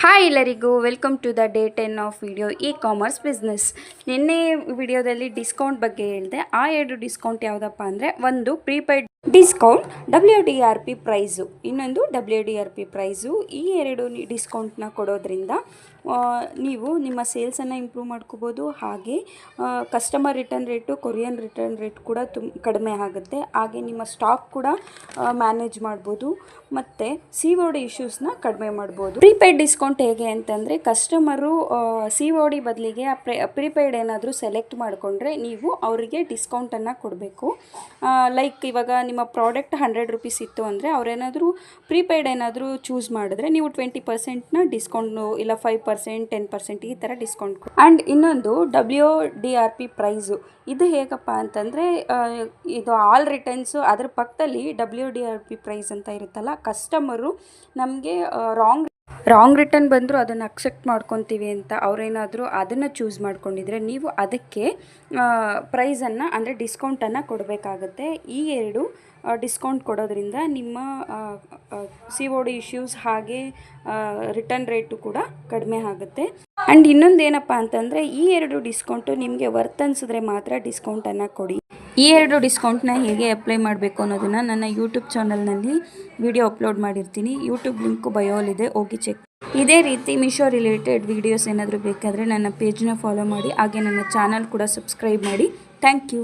Hi ಎಲ್ಲರಿಗೂ welcome to the day 10 of video e commerce business. ನಿನ್ನೆ ವಿಡಿಯೋದಲ್ಲಿ discount ಬಗ್ಗೆ ಹೇಳಿದೆ. ಆ ಎರಡು ಡಿಸ್ಕೌಂಟ್ ಯಾವುದಪ್ಪ ಅಂದರೆ, ಒಂದು ಪ್ರೀಪೇಯ್ಡ್ ಡಿಸ್ಕೌಂಟ್ WDRP ಪ್ರೈಸು, ಇನ್ನೊಂದು WDRP ಪ್ರೈಸು. ಈ ಎರಡು ಡಿಸ್ಕೌಂಟ್ನ ಕೊಡೋದ್ರಿಂದ ನೀವು ನಿಮ್ಮ ಸೇಲ್ಸನ್ನು ಇಂಪ್ರೂವ್ ಮಾಡ್ಕೋಬೋದು. ಹಾಗೆ customer return rate, Korean return rate ಕೂಡ ಕಡಿಮೆ ಆಗುತ್ತೆ. ಹಾಗೆ ನಿಮ್ಮ ಸ್ಟಾಕ್ ಕೂಡ ಮ್ಯಾನೇಜ್ ಮಾಡ್ಬೋದು ಮತ್ತು COD ಇಶ್ಯೂಸ್ನ ಕಡಿಮೆ ಮಾಡ್ಬೋದು. ಪ್ರೀಪೇಯ್ಡ್ ಡಿಸ್ಕೌಂಟ್ ಹೇಗೆ ಅಂತಂದರೆ, ಕಸ್ಟಮರು COD ಬದಲಿಗೆ ಪ್ರೀಪೇಯ್ಡ್ ಏನಾದರೂ ಸೆಲೆಕ್ಟ್ ಮಾಡಿಕೊಂಡ್ರೆ ನೀವು ಅವರಿಗೆ ಡಿಸ್ಕೌಂಟನ್ನು ಕೊಡಬೇಕು. ಲೈಕ್ ಇವಾಗ ನಿಮ್ಮ ಪ್ರಾಡಕ್ಟ್ 100 ರುಪೀಸ್ ಇತ್ತು ಅಂದರೆ, ಅವರೇನಾದರೂ ಪ್ರೀಪೇಯ್ಡ್ ಏನಾದರೂ ಚೂಸ್ ಮಾಡಿದ್ರೆ ನೀವು 20% ಡಿಸ್ಕೌಂಟು, ಇಲ್ಲ 5%, 10% ಈ ಥರ ಡಿಸ್ಕೌಂಟ್. ಆ್ಯಂಡ್ ಇನ್ನೊಂದು WDRP ಪ್ರೈಸು. ಇದು ಹೇಗಪ್ಪ ಅಂತಂದರೆ, ಇದು ಆಲ್ ರಿಟರ್ನ್ಸು, ಅದ್ರ ಪಕ್ಕದಲ್ಲಿ WDRP ಪ್ರೈಸ್ ಅಂತ ಇರುತ್ತಲ್ಲ, ಕಸ್ಟಮರು ನಮಗೆ ರಾಂಗ್ ರಿಟರ್ನ್ ಬಂದರೂ ಅದನ್ನು ಅಕ್ಸೆಪ್ಟ್ ಮಾಡ್ಕೊತೀವಿ ಅಂತ ಅವರೇನಾದರೂ ಅದನ್ನು ಚೂಸ್ ಮಾಡ್ಕೊಂಡಿದ್ರೆ, ನೀವು ಅದಕ್ಕೆ ಪ್ರೈಸನ್ನು ಅಂದರೆ ಡಿಸ್ಕೌಂಟನ್ನು ಕೊಡಬೇಕಾಗತ್ತೆ. ಈ ಎರಡು ಡಿಸ್ಕೌಂಟ್ ಕೊಡೋದ್ರಿಂದ ನಿಮ್ಮ COD ಇಶ್ಯೂಸ್ ಹಾಗೆ ರಿಟರ್ನ್ ರೇಟು ಕೂಡ ಕಡಿಮೆ ಆಗುತ್ತೆ. ಆ್ಯಂಡ್ ಇನ್ನೊಂದು ಏನಪ್ಪ ಅಂತಂದರೆ, ಈ ಎರಡು ಡಿಸ್ಕೌಂಟು ನಿಮಗೆ ವರ್ತ್ ಅನಿಸಿದ್ರೆ ಮಾತ್ರ ಡಿಸ್ಕೌಂಟನ್ನು ಕೊಡಿ. ಈ ಎರಡು ಡಿಸ್ಕೌಂಟ್ನ ಹೇಗೆ ಅಪ್ಲೈ ಮಾಡಬೇಕು ಅನ್ನೋದನ್ನು ನನ್ನ ಯೂಟ್ಯೂಬ್ ಚಾನಲ್ನಲ್ಲಿ ವಿಡಿಯೋ ಅಪ್ಲೋಡ್ ಮಾಡಿರ್ತೀನಿ. ಯೂಟ್ಯೂಬ್ ಲಿಂಕು ಬಯೋಲಿದೆ, ಹೋಗಿ ಚೆಕ್. ಇದೇ ರೀತಿ ಮೀಶೋ ರಿಲೇಟೆಡ್ ವೀಡಿಯೋಸ್ ಏನಾದರೂ ಬೇಕಾದರೆ ನನ್ನ ಪೇಜ್ನ ಫಾಲೋ ಮಾಡಿ, ಹಾಗೆ ನನ್ನ ಚಾನಲ್ ಕೂಡ ಸಬ್ಸ್ಕ್ರೈಬ್ ಮಾಡಿ. Thank you.